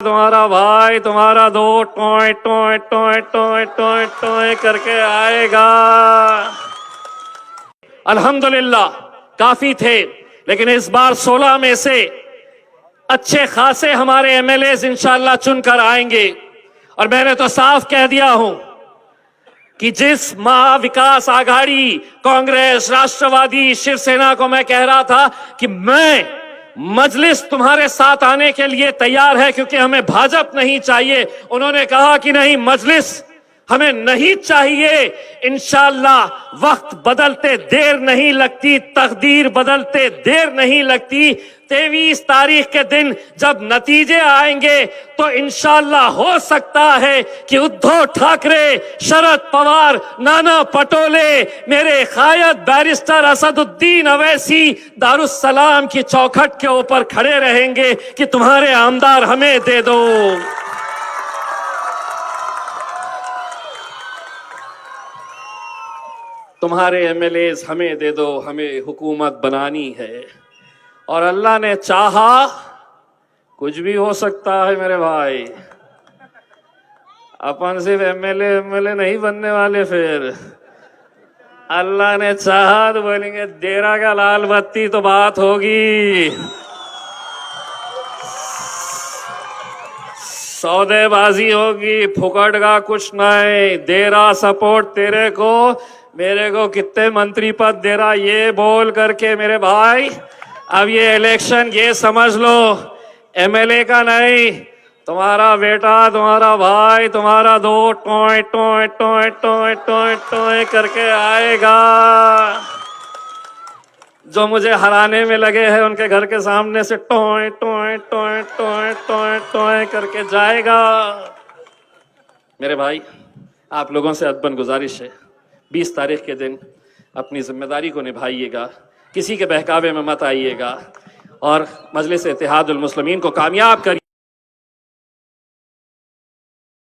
तुम्हारा भाई तुम्हारा दो toy toy toy toy toy toy करके आएगा। अल्हम्दुलिल्लाह काफी थे, लेकिन इस बार 16 में से अच्छे खासे हमारे एमएलएज इंशाअल्लाह चुनकर आएंगे। और मैंने तो साफ कह दिया हूं कि जिस महाविकास आघाड़ी कांग्रेस, राष्ट्रवादी, शिवसेना को मैं कह रहा था कि मैं मजलिस तुम्हारे साथ आने के लिए तैयार है क्योंकि हमें भाजपा नहीं चाहिए, उन्होंने कहा कि नहीं, मजलिस हमें नहीं चाहिए। इंशाअल्लाह वक्त बदलते देर नहीं लगती, तकदीर बदलते देर नहीं लगती। 23 तारीख के दिन जब नतीजे आएंगे तो इंशाअल्लाह हो सकता है कि उद्धव ठाकरे, शरद पवार, नाना पटोले, मेरे कायद बैरिस्टर असदुद्दीन अवैसी दारुस्सलाम की चौखट के ऊपर खड़े रहेंगे कि तुम्हारे आमदार हमें दे दो। तुम्हारे एमएलएज हमें दे दो, हमें हुकूमत बनानी है। और अल्लाह ने चाहा, कुछ भी हो सकता है मेरे भाई। अपन सिर्फ एमएलए नहीं बनने वाले, फिर अल्लाह ने चाहा तो बोलेंगे देरा का लाल बत्ती तो बात होगी। सौदेबाजी होगी, फुकट का कुछ नहीं। देरा सपोर्ट तेरे को, मेरे को कितने मंत्री पद दे रहा ये बोल करके मेरे भाई। अब ये इलेक्शन ये समझ लो एमएलए का नहीं, तुम्हारा बेटा, तुम्हारा भाई, तुम्हारा दो toy toy toy toy toy toy करके आएगा। जो मुझे हराने में लगे हैं उनके घर के सामने से toy toy toy toy toy toy करके जाएगा। मेरे भाई, आप लोगों से अदबन गुजारिश है, 20 तारीख के दिन अपनी जिम्मेदारी को निभाइएगा, किसी के बहकावे में मत आइएगा और मजलिस इत्तेहादुल मुस्लिमीन को कामयाब करिए।